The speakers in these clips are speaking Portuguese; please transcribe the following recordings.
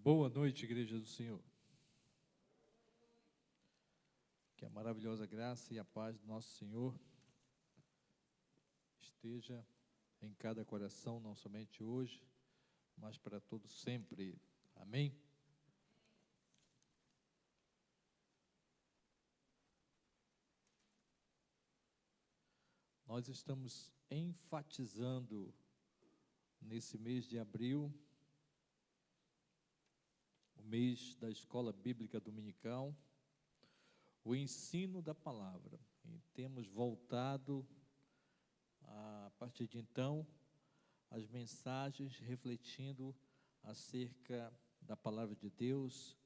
Boa noite, Igreja do Senhor. Que a maravilhosa graça e a paz do nosso Senhor esteja em cada coração, não somente hoje, mas para todos sempre. Amém? Nós estamos enfatizando nesse mês de abril, o mês da Escola Bíblica Dominical, o ensino da palavra. E temos voltado, a partir de então, as mensagens refletindo acerca da palavra de Deus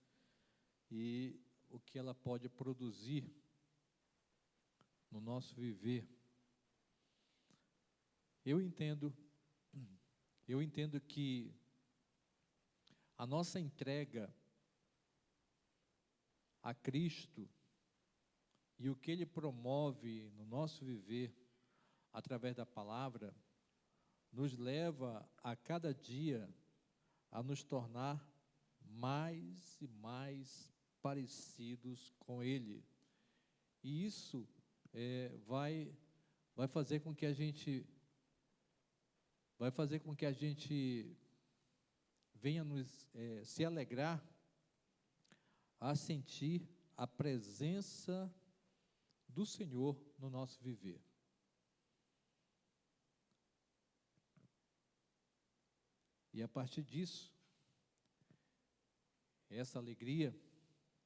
e o que ela pode produzir no nosso viver. Eu entendo que a nossa entrega a Cristo e o que Ele promove no nosso viver através da palavra nos leva a cada dia a nos tornar mais e mais parecidos com Ele. E isso vai fazer com que a gente venha se alegrar a sentir a presença do Senhor no nosso viver. E a partir disso, essa alegria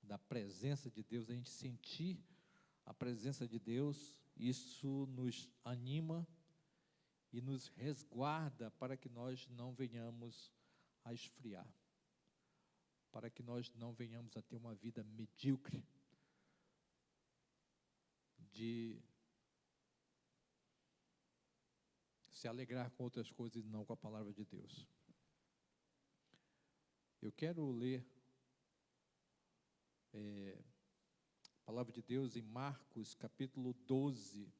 da presença de Deus, a gente sentir a presença de Deus, isso nos anima e nos resguarda para que nós não venhamos a esfriar, para que nós não venhamos a ter uma vida medíocre, de se alegrar com outras coisas e não com a palavra de Deus. Eu quero ler a palavra de Deus em Marcos, capítulo 12.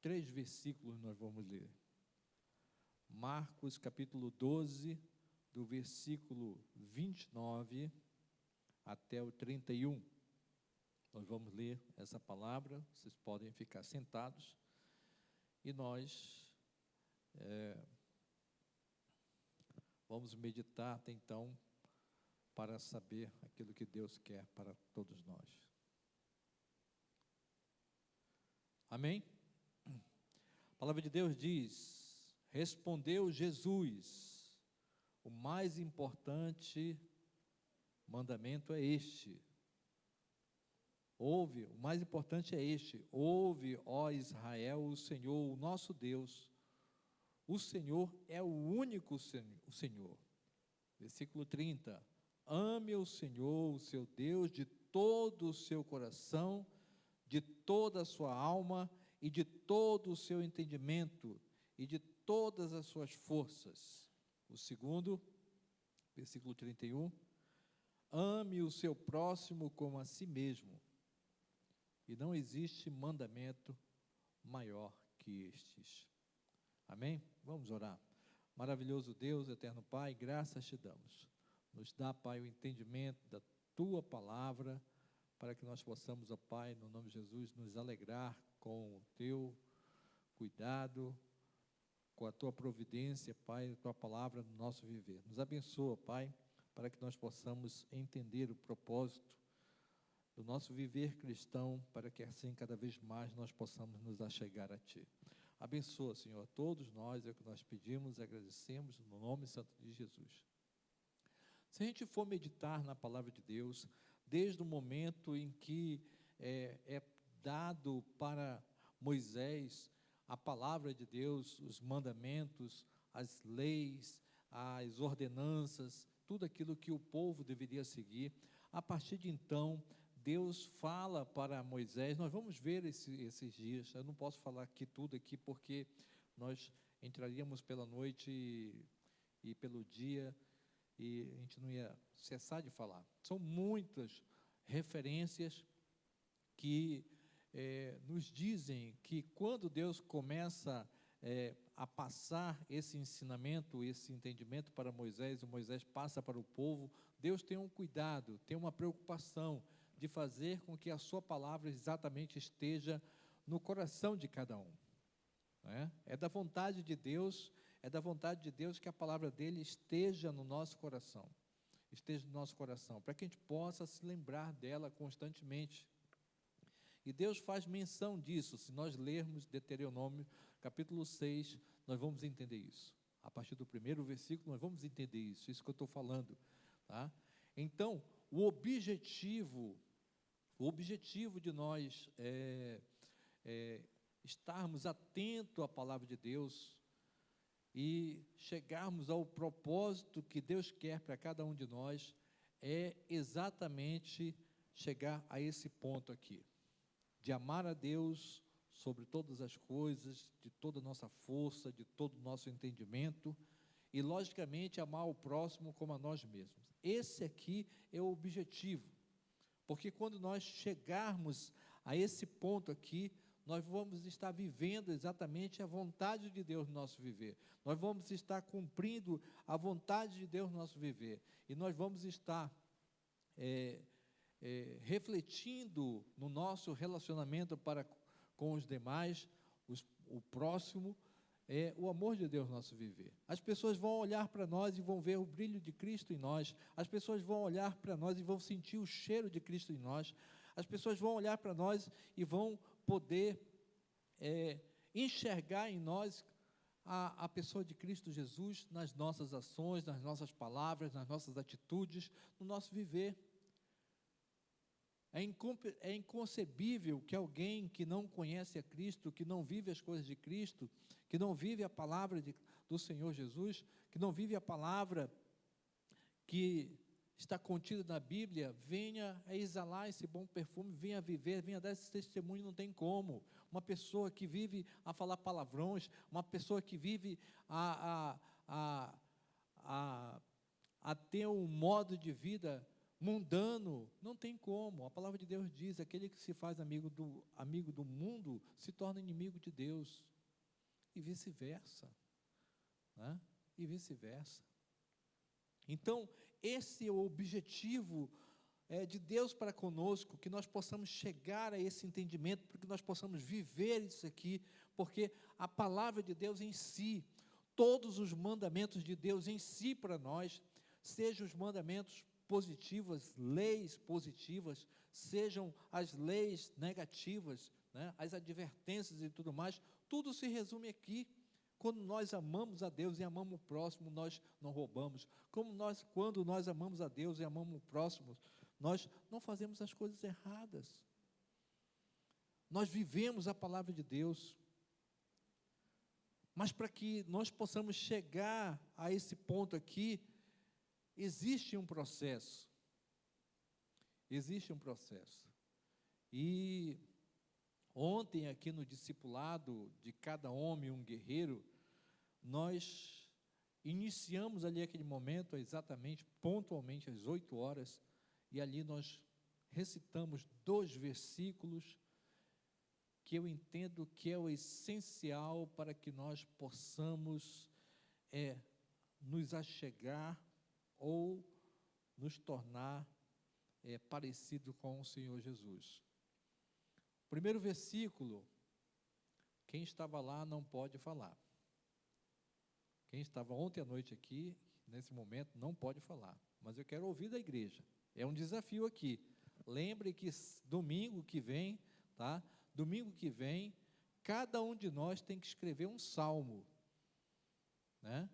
3 versículos nós vamos ler. Marcos, capítulo 12, do versículo 29 até o 31. Nós vamos ler essa palavra, vocês podem ficar sentados, e nós vamos meditar até então, para saber aquilo que Deus quer para todos nós. Amém? A palavra de Deus diz: respondeu Jesus, o mais importante mandamento é este. O mais importante é este: ouve, ó Israel, o Senhor, o nosso Deus, o Senhor é o único Senhor. Versículo 30, ame o Senhor, o seu Deus, de todo o seu coração, de toda a sua alma e de todo o seu entendimento e de todas as suas forças. O segundo, versículo 31, ame o seu próximo como a si mesmo. E não existe mandamento maior que estes. Amém? Vamos orar. Maravilhoso Deus, eterno Pai, graças te damos. Nos dá, Pai, o entendimento da Tua palavra, para que nós possamos, ó Pai, no nome de Jesus, nos alegrar com o Teu cuidado, com a Tua providência, Pai, a Tua palavra no nosso viver. Nos abençoa, Pai, para que nós possamos entender o propósito do nosso viver cristão, para que assim cada vez mais nós possamos nos achegar a Ti. Abençoa, Senhor, a todos nós, é o que nós pedimos e agradecemos no nome santo de Jesus. Se a gente for meditar na palavra de Deus, desde o momento em que é dado para Moisés a palavra de Deus, os mandamentos, as leis, as ordenanças, tudo aquilo que o povo deveria seguir, a partir de então, Deus fala para Moisés. Nós vamos ver esses dias. Eu não posso falar aqui tudo aqui, porque nós entraríamos pela noite e pelo dia, e a gente não ia cessar de falar. São muitas referências que nos dizem que quando Deus começa a passar esse ensinamento, esse entendimento para Moisés, e Moisés passa para o povo, Deus tem um cuidado, tem uma preocupação de fazer com que a sua palavra exatamente esteja no coração de cada um. É da vontade de Deus, que a palavra dele esteja no nosso coração, para que a gente possa se lembrar dela constantemente. E Deus faz menção disso. Se nós lermos Deuteronômio, capítulo 6, nós vamos entender isso. A partir do primeiro versículo, nós vamos entender isso que eu estou falando. Tá? Então, o objetivo de nós estarmos atentos à palavra de Deus e chegarmos ao propósito que Deus quer para cada um de nós, é exatamente chegar a esse ponto aqui, de amar a Deus sobre todas as coisas, de toda a nossa força, de todo o nosso entendimento, e, logicamente, amar o próximo como a nós mesmos. Esse aqui é o objetivo, porque quando nós chegarmos a esse ponto aqui, nós vamos estar vivendo exatamente a vontade de Deus no nosso viver, nós vamos estar cumprindo a vontade de Deus no nosso viver, e nós vamos estar refletindo no nosso relacionamento para com os demais, o próximo, o amor de Deus no nosso viver. As pessoas vão olhar para nós e vão ver o brilho de Cristo em nós, as pessoas vão olhar para nós e vão sentir o cheiro de Cristo em nós, as pessoas vão olhar para nós e vão poder enxergar em nós a pessoa de Cristo Jesus nas nossas ações, nas nossas palavras, nas nossas atitudes, no nosso viver. É inconcebível que alguém que não conhece a Cristo, que não vive as coisas de Cristo, que não vive a palavra do Senhor Jesus, que não vive a palavra que está contida na Bíblia, venha a exalar esse bom perfume, venha a viver, venha a dar esse testemunho. Não tem como. Uma pessoa que vive a falar palavrões, uma pessoa que vive a ter um modo de vida mundano, não tem como. A palavra de Deus diz: aquele que se faz amigo do mundo se torna inimigo de Deus, e vice-versa, né? E vice-versa. Então, esse é o objetivo de Deus para conosco, que nós possamos chegar a esse entendimento, porque nós possamos viver isso aqui, porque a palavra de Deus em si, todos os mandamentos de Deus em si para nós, sejam os mandamentos positivas, leis positivas, sejam as leis negativas, né, as advertências e tudo mais, tudo se resume aqui. Quando nós amamos a Deus e amamos o próximo, nós não roubamos. Quando nós amamos a Deus e amamos o próximo, nós não fazemos as coisas erradas. Nós vivemos a palavra de Deus. Mas para que nós possamos chegar a esse ponto aqui, existe um processo. Existe um processo. E ontem, aqui no discipulado de cada homem um guerreiro, nós iniciamos ali aquele momento exatamente, pontualmente às 8 horas, e ali nós recitamos 2 versículos que eu entendo que é o essencial para que nós possamos nos achegar ou nos tornar parecido com o Senhor Jesus. O primeiro versículo, quem estava lá não pode falar. Quem estava ontem à noite aqui, nesse momento, não pode falar. Mas eu quero ouvir da igreja. É um desafio aqui. Lembre que domingo que vem, tá? Domingo que vem, cada um de nós tem que escrever um salmo, né?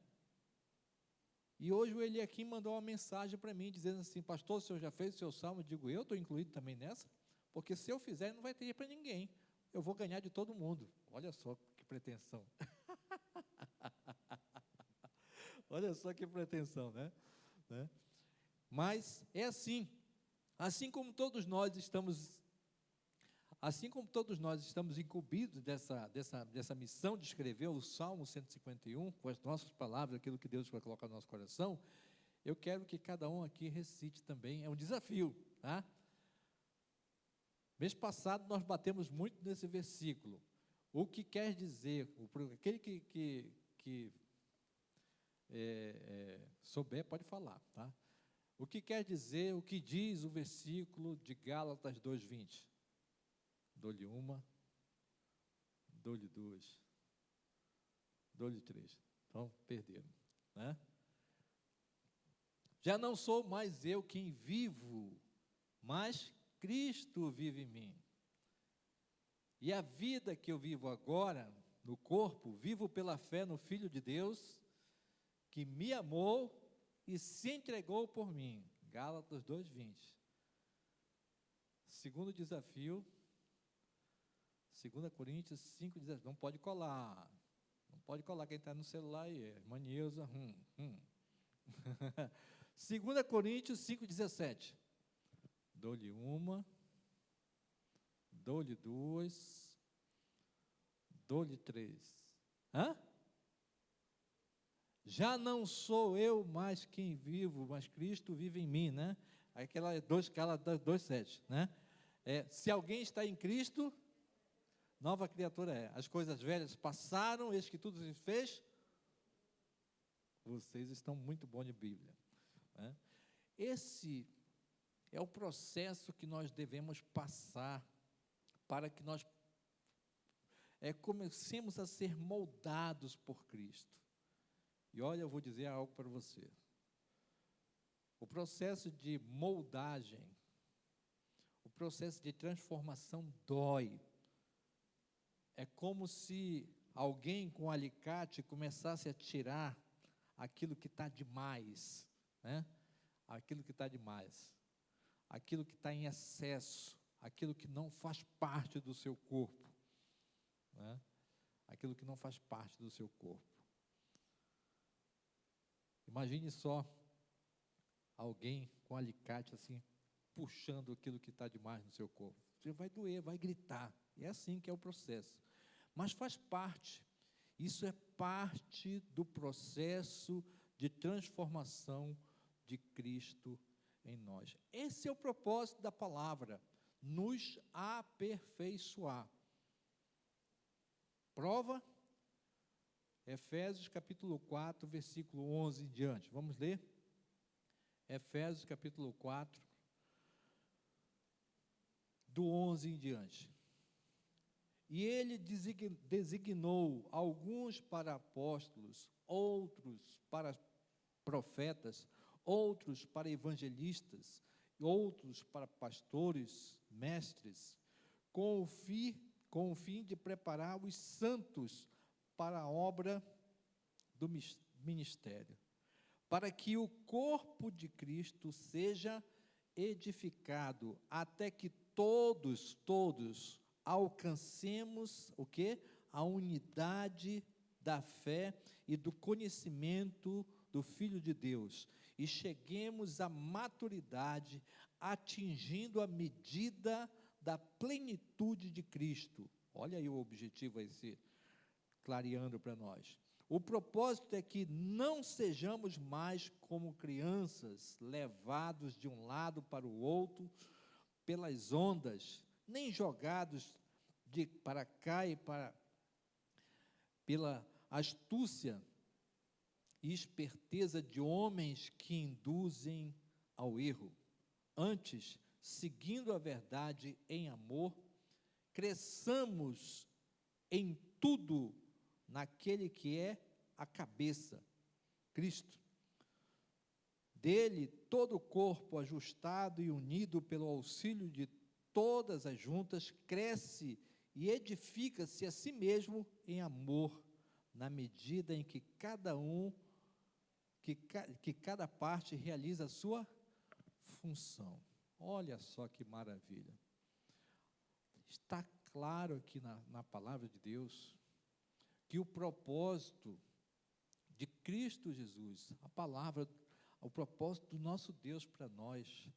E hoje o Eliakim mandou uma mensagem para mim, dizendo assim: pastor, o senhor já fez o seu salmo? Eu digo: eu estou incluído também nessa, porque se eu fizer, não vai ter para ninguém. Eu vou ganhar de todo mundo. Olha só que pretensão. Olha só que pretensão, né? Mas é assim como todos nós estamos incumbidos dessa missão de escrever o Salmo 151, com as nossas palavras, aquilo que Deus vai colocar no nosso coração, eu quero que cada um aqui recite também, é um desafio, tá? Mês passado nós batemos muito nesse versículo: O que quer dizer, aquele que souber pode falar, tá? O que quer dizer, o que diz o versículo de Gálatas 2:20? Dou-lhe uma, dou-lhe duas, dou-lhe três. Então, perderam, né? Já não sou mais eu quem vivo, mas Cristo vive em mim. E a vida que eu vivo agora, no corpo, vivo pela fé no Filho de Deus, que me amou e se entregou por mim. Gálatas 2:20. Segundo desafio, 2 Coríntios 5:17. Não pode colar. Não pode colar quem está no celular aí. Maneusa. 2 Coríntios 5:17. Dou-lhe uma, dou-lhe duas, dou-lhe três. Hã? Já não sou eu mais quem vivo, mas Cristo vive em mim, né? Aquela 2:7, né? Se alguém está em Cristo, nova criatura é. As coisas velhas passaram, eis que tudo se fez. Vocês estão muito bons de Bíblia, né? Esse é o processo que nós devemos passar para que nós comecemos a ser moldados por Cristo. E olha, eu vou dizer algo para você. O processo de moldagem, o processo de transformação dói. É como se alguém com um alicate começasse a tirar aquilo que está demais, né? Aquilo que está demais, aquilo que está em excesso, aquilo que não faz parte do seu corpo, né? Aquilo que não faz parte do seu corpo. Imagine só alguém com alicate assim, puxando aquilo que está demais no seu corpo. Você vai doer, vai gritar. É assim que é o processo. Mas faz parte. Isso é parte do processo de transformação de Cristo em nós. Esse é o propósito da palavra, nos aperfeiçoar. Prova, Efésios capítulo 4, versículo 11 em diante. Vamos ler? Efésios capítulo 4, do 11 em diante. E ele designou alguns para apóstolos, outros para profetas, outros para evangelistas, outros para pastores, mestres, com o fim de preparar os santos para a obra do ministério, para que o corpo de Cristo seja edificado, até que todos alcancemos o quê? A unidade da fé e do conhecimento do Filho de Deus, e cheguemos à maturidade, atingindo a medida da plenitude de Cristo. Olha aí o objetivo aí se clareando para nós. O propósito é que não sejamos mais como crianças, levados de um lado para o outro pelas ondas, nem jogados para cá e pela astúcia e esperteza de homens que induzem ao erro. Antes, seguindo a verdade em amor, cresçamos em tudo naquele que é a cabeça, Cristo. Dele, todo o corpo, ajustado e unido pelo auxílio de todas as juntas, cresce e edifica-se a si mesmo em amor, na medida em que cada parte realiza a sua função. Olha só que maravilha. Está claro aqui na palavra de Deus que o propósito de Cristo Jesus, o propósito do nosso Deus para nós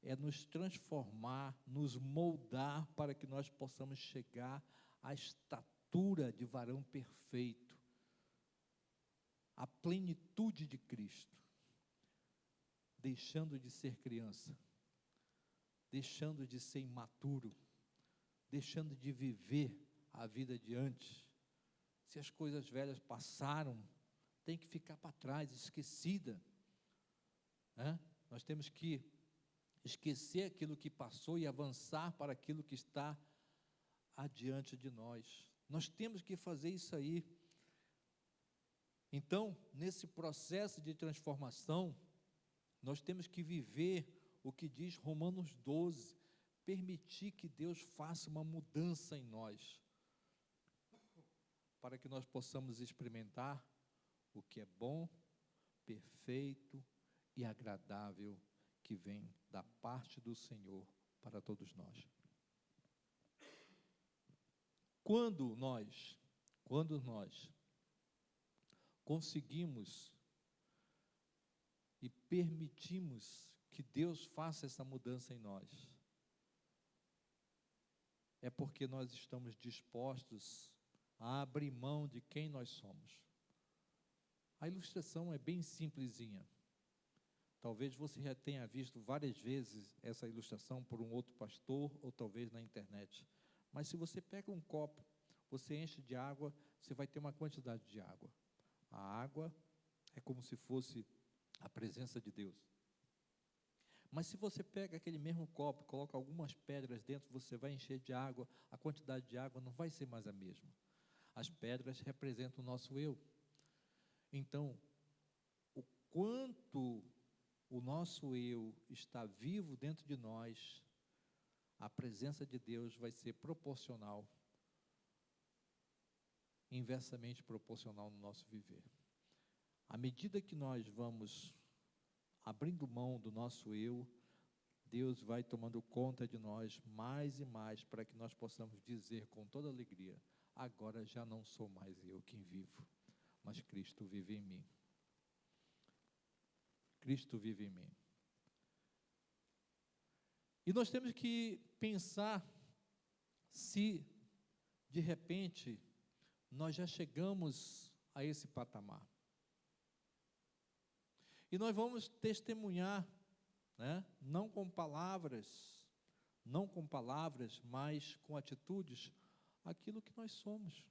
é nos transformar, nos moldar para que nós possamos chegar à estatura de varão perfeito, à plenitude de Cristo, deixando de ser criança, deixando de ser imaturo, deixando de viver a vida adiante. Se as coisas velhas passaram, tem que ficar para trás, esquecida, né? Nós temos que esquecer aquilo que passou e avançar para aquilo que está adiante de nós. Nós temos que fazer isso aí. Então, nesse processo de transformação, nós temos que viver o que diz Romanos 12, permitir que Deus faça uma mudança em nós, para que nós possamos experimentar o que é bom, perfeito e agradável, que vem da parte do Senhor para todos nós. Quando nós conseguimos e permitimos que Deus faça essa mudança em nós, é porque nós estamos dispostos a abrir mão de quem nós somos. A ilustração é bem simplesinha. Talvez você já tenha visto várias vezes essa ilustração por um outro pastor, ou talvez na internet. Mas se você pega um copo, você enche de água, você vai ter uma quantidade de água. A água é como se fosse a presença de Deus. Mas se você pega aquele mesmo copo, coloca algumas pedras dentro, você vai encher de água, a quantidade de água não vai ser mais a mesma. As pedras representam o nosso eu. Então, o quanto o nosso eu está vivo dentro de nós, a presença de Deus vai ser proporcional, inversamente proporcional no nosso viver. À medida que nós vamos abrindo mão do nosso eu, Deus vai tomando conta de nós mais e mais, para que nós possamos dizer com toda alegria: agora já não sou mais eu quem vivo, mas Cristo vive em mim. Cristo vive em mim. E nós temos que pensar se, de repente, nós já chegamos a esse patamar. E nós vamos testemunhar, né? Não com palavras, mas com atitudes, aquilo que nós somos.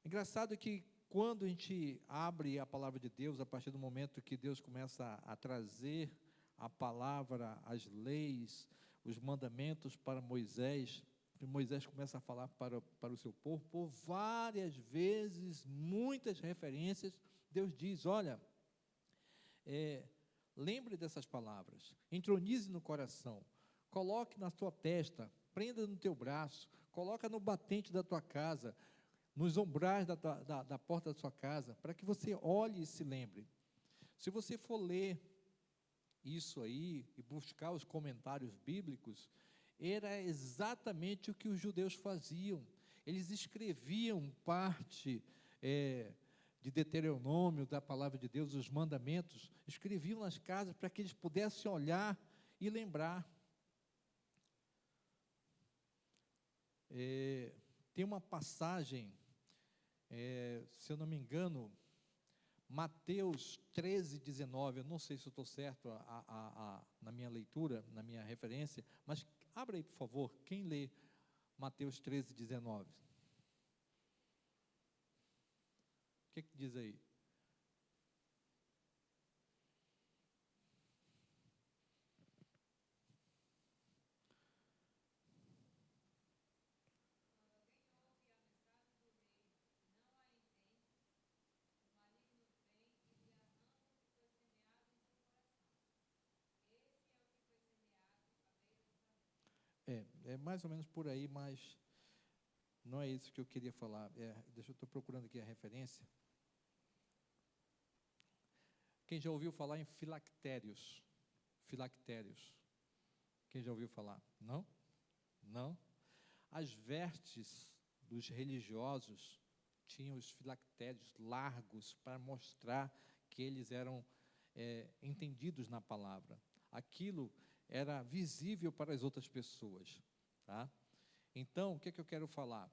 Engraçado que quando a gente abre a palavra de Deus, a partir do momento que Deus começa a trazer a palavra, as leis, os mandamentos para Moisés, e Moisés começa a falar para o seu povo, por várias vezes, muitas referências, Deus diz: olha, lembre dessas palavras, entronize no coração, coloque na tua testa, prenda no teu braço, coloca no batente da tua casa, nos umbrais da porta da sua casa, para que você olhe e se lembre. Se você for ler isso aí e buscar os comentários bíblicos, era exatamente o que os judeus faziam. Eles escreviam parte de Deuteronômio, da palavra de Deus, os mandamentos, escreviam nas casas para que eles pudessem olhar e lembrar. Tem uma passagem, se eu não me engano, Mateus 13, 19, eu não sei se eu estou certo na minha leitura, na minha referência, mas abra aí, por favor, quem lê Mateus 13, 19? O que diz aí? É mais ou menos por aí, mas não é isso que eu queria falar. Eu estou procurando aqui a referência. Quem já ouviu falar em filactérios? Filactérios. Quem já ouviu falar? Não? Não? As vestes dos religiosos tinham os filactérios largos para mostrar que eles eram entendidos na palavra. Aquilo era visível para as outras pessoas, tá? Então, o que eu quero falar?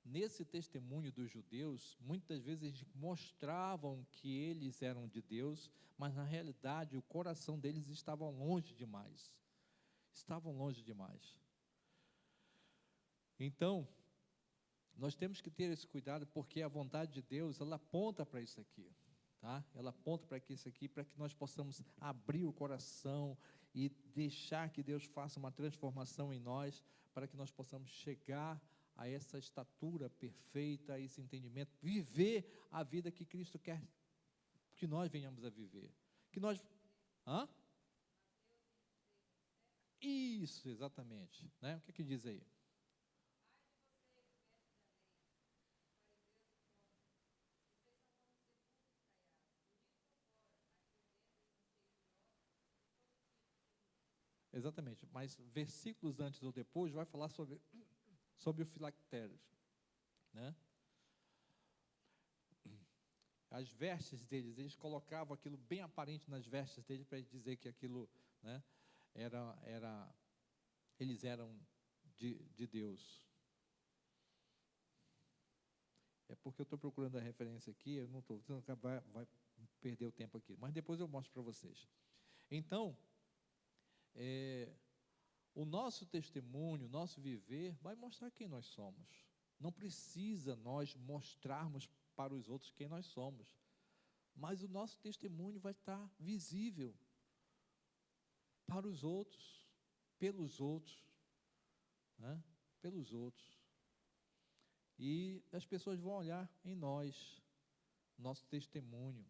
Nesse testemunho dos judeus, muitas vezes eles mostravam que eles eram de Deus, mas na realidade o coração deles estava longe demais. Estavam longe demais. Então, nós temos que ter esse cuidado, porque a vontade de Deus, ela aponta para isso aqui, tá? Ela aponta para isso aqui, para que nós possamos abrir o coração e deixar que Deus faça uma transformação em nós, para que nós possamos chegar a essa estatura perfeita, a esse entendimento, viver a vida que Cristo quer que nós venhamos a viver. Que nós... Hã? Isso, exatamente. Né? O que diz aí? Exatamente, mas versículos antes ou depois vai falar sobre o filactérios, né? As vestes deles, eles colocavam aquilo bem aparente nas vestes deles para dizer que aquilo, né, eles eram de Deus. É porque eu estou procurando a referência aqui, eu não estou, vai perder o tempo aqui, mas depois eu mostro para vocês. Então, o nosso testemunho, o nosso viver, vai mostrar quem nós somos. Não precisa nós mostrarmos para os outros quem nós somos, mas o nosso testemunho vai estar visível para os outros, pelos outros, né? Pelos outros. E as pessoas vão olhar em nós, nosso testemunho.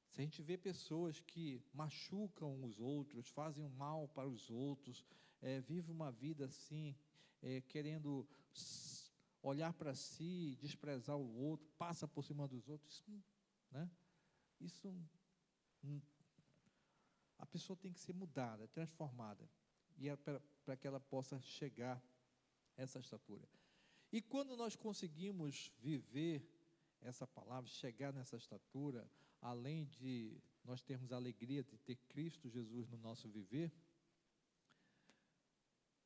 Se a gente vê pessoas que machucam os outros, fazem o mal para os outros, vivem uma vida assim, querendo olhar para si, desprezar o outro, passa por cima dos outros, né? Isso, a pessoa tem que ser mudada, transformada, e para que ela possa chegar a essa estatura. E quando nós conseguimos viver essa palavra, chegar nessa estatura, além de nós termos a alegria de ter Cristo Jesus no nosso viver,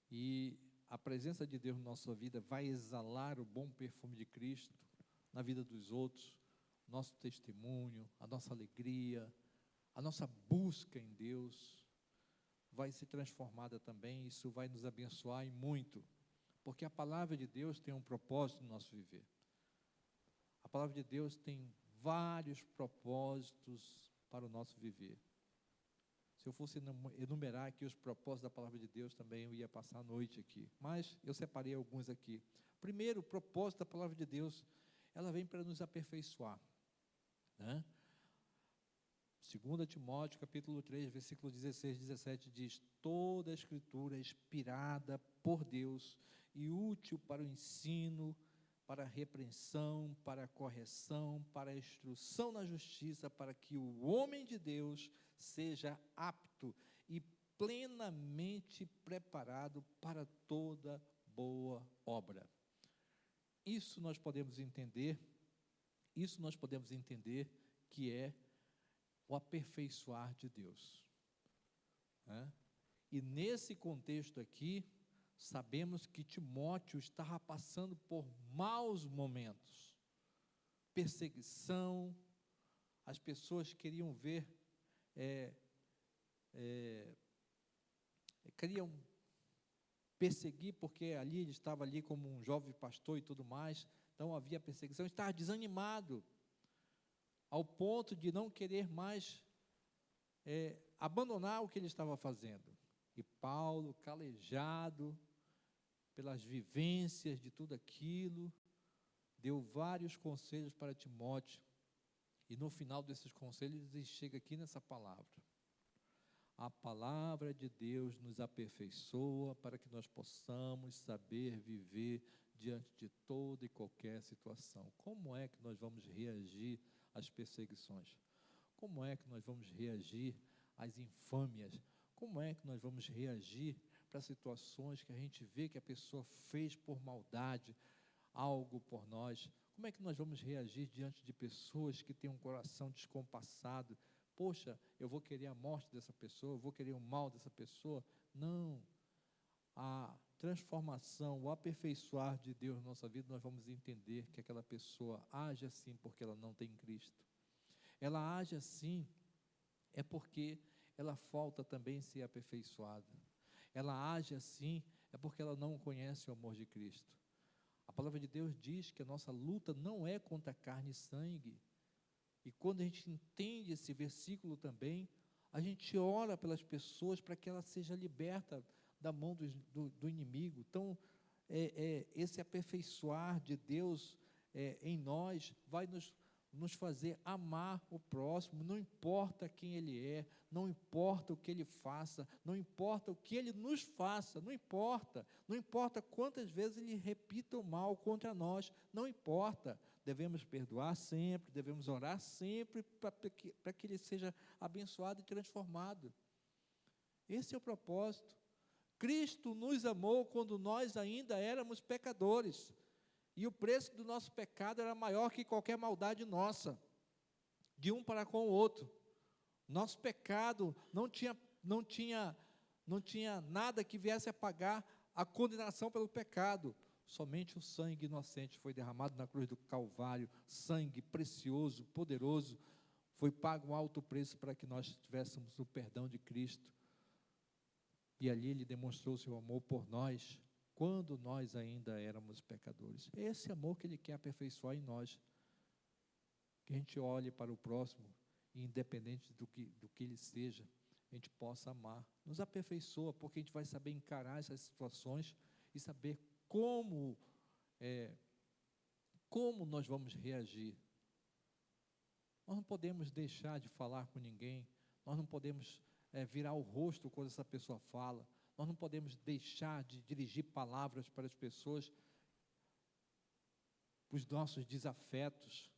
e a presença de Deus na nossa vida vai exalar o bom perfume de Cristo na vida dos outros, nosso testemunho, a nossa alegria, a nossa busca em Deus vai ser transformada também. Isso vai nos abençoar e muito, porque a palavra de Deus tem um propósito no nosso viver. A palavra de Deus tem vários propósitos para o nosso viver. Se eu fosse enumerar aqui os propósitos da palavra de Deus, também eu ia passar a noite aqui, mas eu separei alguns aqui. Primeiro, o propósito da palavra de Deus, ela vem para nos aperfeiçoar, né? 2 Timóteo, capítulo 3, versículo 16, 17, diz: toda a escritura é inspirada por Deus e útil para o ensino, para a repreensão, para a correção, para a instrução na justiça, para que o homem de Deus seja apto e plenamente preparado para toda boa obra. Isso nós podemos entender que é o aperfeiçoar de Deus, né? E nesse contexto aqui, sabemos que Timóteo estava passando por maus momentos, perseguição, as pessoas queriam ver, queriam perseguir, porque ali ele estava ali como um jovem pastor e tudo mais, então havia perseguição, ele estava desanimado, ao ponto de não querer mais abandonar o que ele estava fazendo. E Paulo, calejado pelas vivências de tudo aquilo, deu vários conselhos para Timóteo, e no final desses conselhos ele chega aqui nessa palavra: a palavra de Deus nos aperfeiçoa para que nós possamos saber viver diante de toda e qualquer situação. Como é que nós vamos reagir às perseguições? Como é que nós vamos reagir às infâmias? Como é que nós vamos reagir para situações que a gente vê que a pessoa fez por maldade algo por nós? Como é que nós vamos reagir diante de pessoas que têm um coração descompassado? Poxa, eu vou querer a morte dessa pessoa, eu vou querer o mal dessa pessoa? Não. A transformação, o aperfeiçoar de Deus na nossa vida, nós vamos entender que aquela pessoa age assim porque ela não tem Cristo. Ela age assim é porque ela falta também ser aperfeiçoada. Ela age assim é porque ela não conhece o amor de Cristo. A palavra de Deus diz que a nossa luta não é contra carne e sangue. E quando a gente entende esse versículo também, a gente ora pelas pessoas para que ela seja liberta da mão do inimigo. Então, esse aperfeiçoar de Deus em nós vai nos fazer amar o próximo, não importa quem ele é, não importa o que ele faça, não importa o que ele nos faça, não importa quantas vezes ele repita o mal contra nós, não importa, devemos perdoar sempre, devemos orar sempre para que ele seja abençoado e transformado. Esse é o propósito. Cristo nos amou quando nós ainda éramos pecadores, e o preço do nosso pecado era maior que qualquer maldade nossa, de um para com o outro. Nosso pecado não tinha nada que viesse a pagar a condenação pelo pecado. Somente o sangue inocente foi derramado na cruz do Calvário, sangue precioso, poderoso, foi pago um alto preço para que nós tivéssemos o perdão de Cristo. E ali Ele demonstrou o seu amor por nós, quando nós ainda éramos pecadores. Esse amor que Ele quer aperfeiçoar em nós, que a gente olhe para o próximo, e independente do que ele seja, a gente possa amar. Nos aperfeiçoa, porque a gente vai saber encarar essas situações e saber como nós vamos reagir. Nós não podemos deixar de falar com ninguém, nós não podemos virar o rosto quando essa pessoa fala, nós não podemos deixar de dirigir palavras para as pessoas, os nossos desafetos.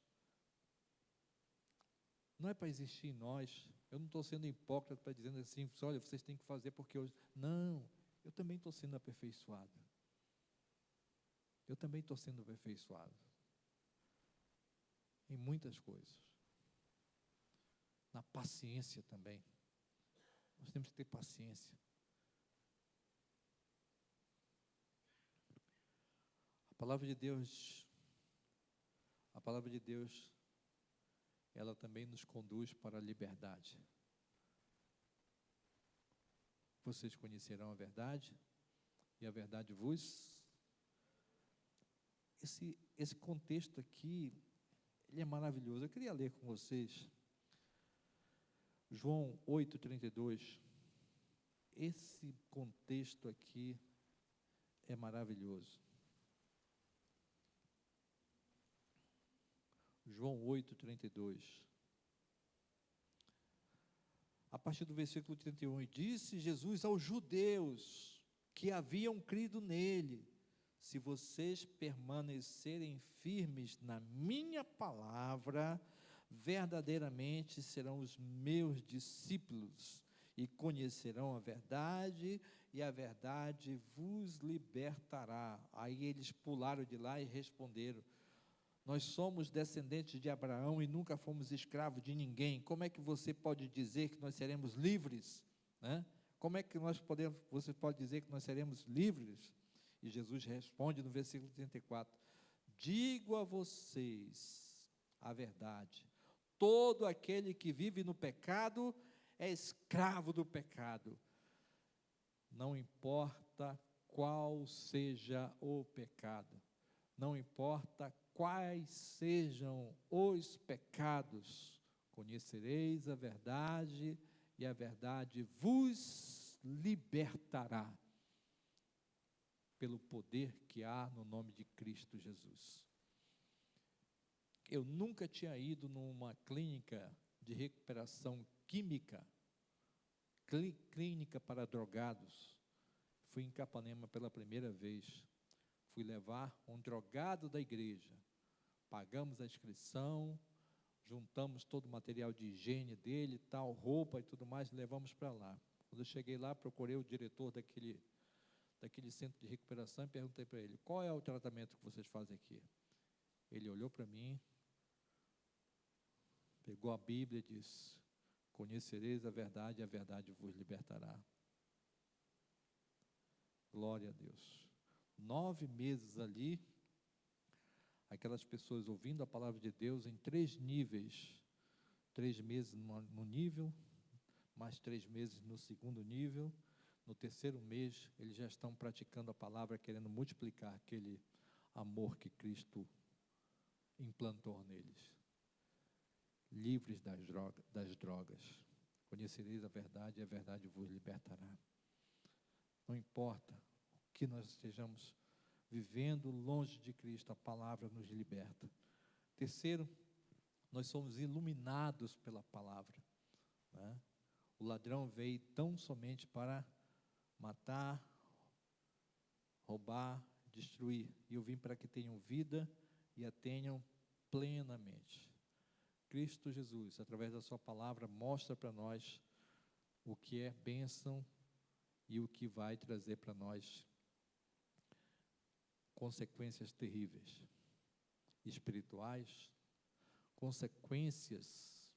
Não é para existir em nós. Eu não estou sendo hipócrita para dizendo assim, olha, vocês têm que fazer porque hoje. Não, eu também estou sendo aperfeiçoado. Eu também estou sendo aperfeiçoado. Em muitas coisas. Na paciência também. Nós temos que ter paciência. A palavra de Deus, ela também nos conduz para a liberdade. Vocês conhecerão a verdade, e a verdade vos... Esse contexto aqui, ele é maravilhoso. Eu queria ler com vocês João 8:32. Esse contexto aqui é maravilhoso. João 8:32. A partir do versículo 31, e disse Jesus aos judeus que haviam crido nele: se vocês permanecerem firmes na minha palavra, verdadeiramente serão os meus discípulos, e conhecerão a verdade, e a verdade vos libertará. Aí eles pularam de lá e responderam: nós somos descendentes de Abraão e nunca fomos escravos de ninguém. Como é que você pode dizer que nós seremos livres? Né? Como é que você pode dizer que nós seremos livres? E Jesus responde no versículo 34, digo a vocês a verdade, todo aquele que vive no pecado é escravo do pecado. Não importa qual seja o pecado, não importa quais sejam os pecados, conhecereis a verdade, e a verdade vos libertará, pelo poder que há no nome de Cristo Jesus. Eu nunca tinha ido numa clínica de recuperação química, clínica para drogados. Fui em Capanema pela primeira vez. Fui levar um drogado da igreja. Pagamos a inscrição, juntamos todo o material de higiene dele, tal, roupa e tudo mais, e levamos para lá. Quando eu cheguei lá, procurei o diretor daquele centro de recuperação e perguntei para ele, qual é o tratamento que vocês fazem aqui? Ele olhou para mim, pegou a Bíblia e disse, conhecereis a verdade vos libertará. Glória a Deus. 9 meses ali, aquelas pessoas ouvindo a palavra de Deus em 3 níveis, 3 meses no nível, mais 3 meses no segundo nível. no terceiro mês, eles já estão praticando a palavra, querendo multiplicar aquele amor que Cristo implantou neles. Livres das drogas. Conhecereis a verdade e a verdade vos libertará. Não importa o que nós estejamos vivendo longe de Cristo, a palavra nos liberta. Terceiro, nós somos iluminados pela palavra, né? O ladrão veio tão somente para matar, roubar, destruir. E eu vim para que tenham vida e a tenham plenamente. Cristo Jesus, através da sua palavra, mostra para nós o que é bênção e o que vai trazer para nós consequências terríveis, espirituais, consequências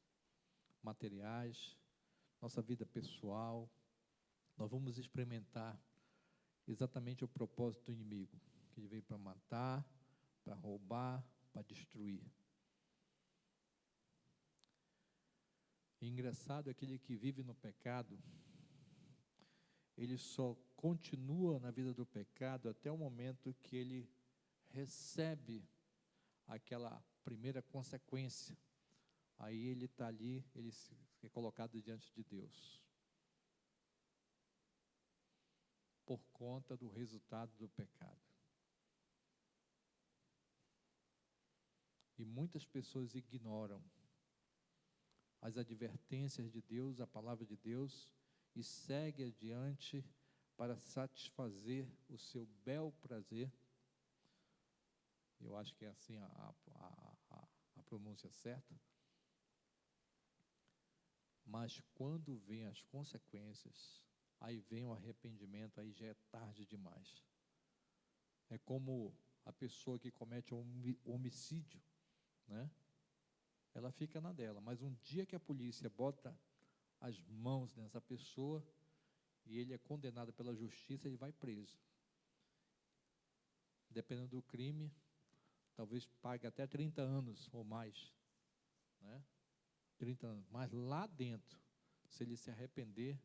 materiais, nossa vida pessoal. Nós vamos experimentar exatamente o propósito do inimigo, que ele veio para matar, para roubar, para destruir. E engraçado é aquele que vive no pecado, ele só continua na vida do pecado até o momento que ele recebe aquela primeira consequência. Aí ele está ali, ele é colocado diante de Deus, por conta do resultado do pecado. E muitas pessoas ignoram as advertências de Deus, a palavra de Deus, e segue adiante para satisfazer o seu bel prazer. Eu acho que é assim a pronúncia certa. Mas quando vem as consequências, aí vem o arrependimento, aí já é tarde demais. É como a pessoa que comete um homicídio, né? Ela fica na dela, mas um dia que a polícia bota as mãos nessa pessoa e ele é condenado pela justiça, ele vai preso. Dependendo do crime, talvez pague até 30 anos ou mais, né? 30 anos. Mas lá dentro, se ele se arrepender,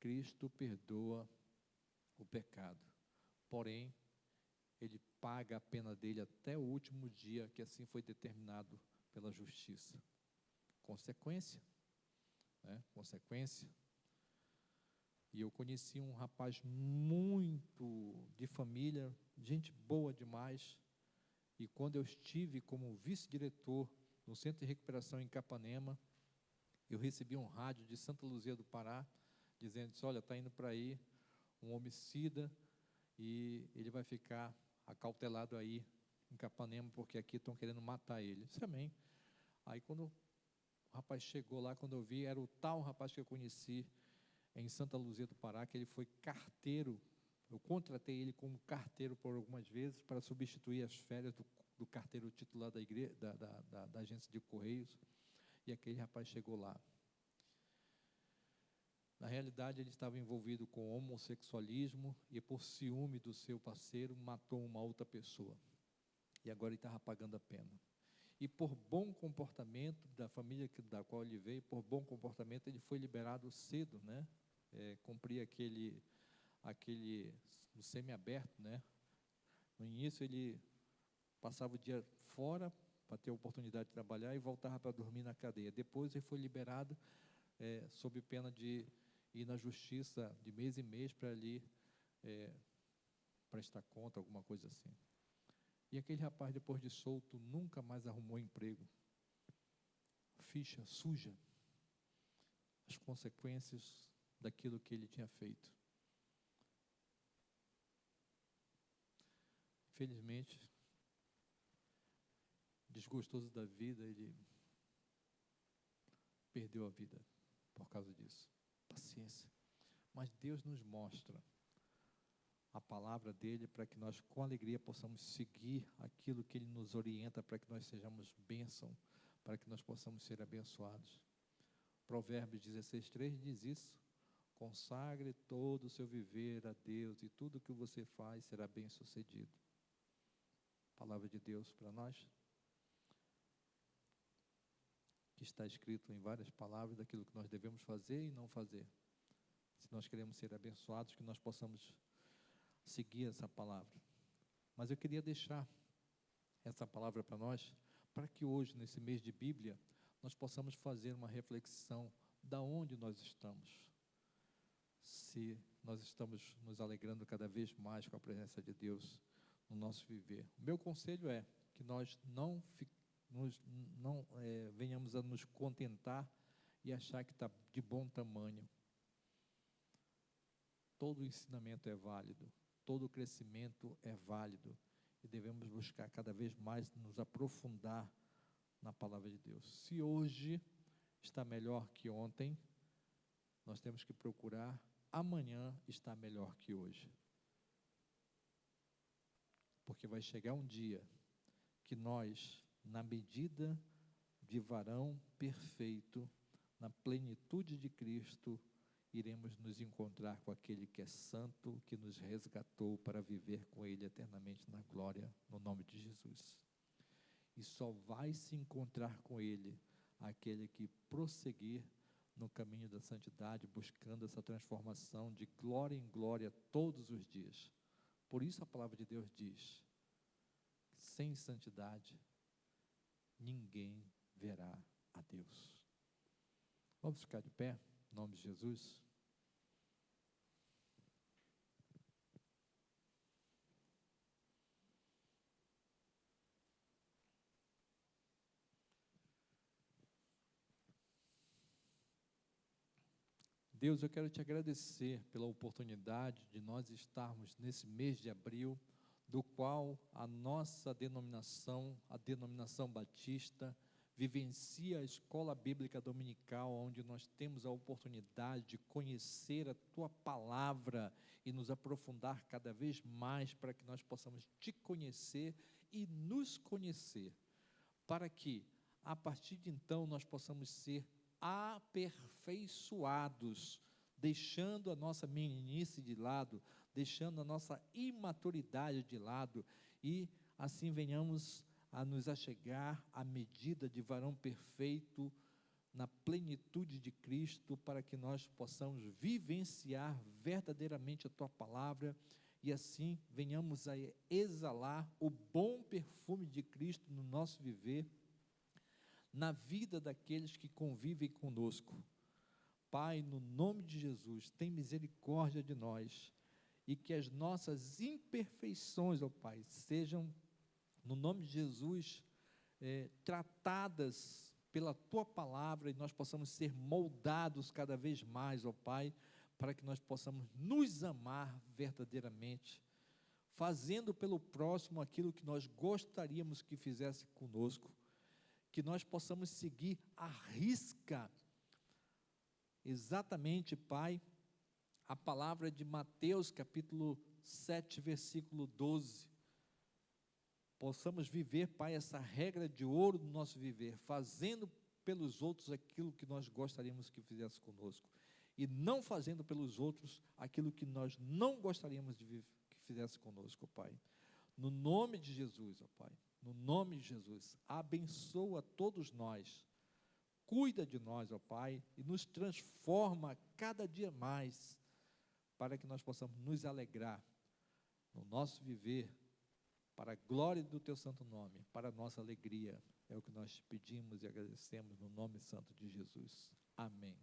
Cristo perdoa o pecado. Porém, ele paga a pena dele até o último dia, que assim foi determinado pela justiça. Consequência, né? Consequência. E eu conheci um rapaz muito de família, gente boa demais. E quando eu estive como vice-diretor no Centro de Recuperação em Capanema, eu recebi um rádio de Santa Luzia do Pará, dizendo, olha, está indo para aí um homicida e ele vai ficar acautelado aí em Capanema, porque aqui estão querendo matar ele. Isso também. Aí quando o rapaz chegou lá, quando eu vi, era o tal rapaz que eu conheci em Santa Luzia do Pará, que ele foi carteiro. Eu contratei ele como carteiro por algumas vezes para substituir as férias do carteiro titular da igreja, da agência de Correios. E aquele rapaz chegou lá. Na realidade, ele estava envolvido com homossexualismo e, por ciúme do seu parceiro, matou uma outra pessoa. E agora ele estava pagando a pena. E por bom comportamento da família da qual ele veio, por bom comportamento, ele foi liberado cedo, né? Cumpria aquele no semiaberto, né? No início ele passava o dia fora para ter a oportunidade de trabalhar e voltava para dormir na cadeia. Depois ele foi liberado sob pena de ir na justiça de mês em mês para ali prestar conta, alguma coisa assim. E aquele rapaz, depois de solto, nunca mais arrumou emprego. Ficha suja. As consequências daquilo que ele tinha feito. Infelizmente, desgostoso da vida, ele perdeu a vida por causa disso. Paciência. Mas Deus nos mostra a palavra dele para que nós com alegria possamos seguir aquilo que ele nos orienta para que nós sejamos bênção, para que nós possamos ser abençoados. Provérbios 16:3 diz isso: consagre todo o seu viver a Deus e tudo o que você faz será bem sucedido. Palavra de Deus para nós, que está escrito em várias palavras daquilo que nós devemos fazer e não fazer. Se nós queremos ser abençoados, que nós possamos seguir essa palavra. Mas eu queria deixar essa palavra para nós, para que hoje, nesse mês de Bíblia, nós possamos fazer uma reflexão da onde nós estamos. Se nós estamos nos alegrando cada vez mais com a presença de Deus no nosso viver. O meu conselho é que nós não venhamos a nos contentar e achar que está de bom tamanho. Todo ensinamento é válido, todo crescimento é válido, e devemos buscar cada vez mais nos aprofundar na palavra de Deus. Se hoje está melhor que ontem, nós temos que procurar amanhã estar melhor que hoje. Porque vai chegar um dia que nós, na medida de varão perfeito, na plenitude de Cristo, iremos nos encontrar com aquele que é santo, que nos resgatou para viver com Ele eternamente na glória, no nome de Jesus. E só vai se encontrar com Ele aquele que prosseguir no caminho da santidade, buscando essa transformação de glória em glória todos os dias. Por isso a palavra de Deus diz: sem santidade, ninguém verá a Deus. Vamos ficar de pé, em nome de Jesus. Deus, eu quero te agradecer pela oportunidade de nós estarmos nesse mês de abril, do qual a nossa denominação, a denominação batista, vivencia a escola bíblica dominical, onde nós temos a oportunidade de conhecer a Tua palavra e nos aprofundar cada vez mais para que nós possamos Te conhecer e nos conhecer, para que, a partir de então, nós possamos ser aperfeiçoados, deixando a nossa meninice de lado, deixando a nossa imaturidade de lado, e assim venhamos a nos achegar à medida de varão perfeito, na plenitude de Cristo, para que nós possamos vivenciar verdadeiramente a Tua palavra, e assim venhamos a exalar o bom perfume de Cristo no nosso viver, na vida daqueles que convivem conosco. Pai, no nome de Jesus, tem misericórdia de nós, e que as nossas imperfeições, ó Pai, sejam, no nome de Jesus, tratadas pela Tua palavra, e nós possamos ser moldados cada vez mais, ó Pai, para que nós possamos nos amar verdadeiramente, fazendo pelo próximo aquilo que nós gostaríamos que fizesse conosco, que nós possamos seguir à risca, exatamente, Pai, a palavra de Mateus, capítulo 7, versículo 12, possamos viver, Pai, essa regra de ouro do nosso viver, fazendo pelos outros aquilo que nós gostaríamos que fizesse conosco, e não fazendo pelos outros aquilo que nós não gostaríamos que fizesse conosco, Pai. No nome de Jesus, ó Pai, no nome de Jesus, abençoa todos nós, cuida de nós, ó Pai, e nos transforma cada dia mais, para que nós possamos nos alegrar no nosso viver, para a glória do Teu santo nome, para a nossa alegria. É o que nós pedimos e agradecemos no nome santo de Jesus. Amém.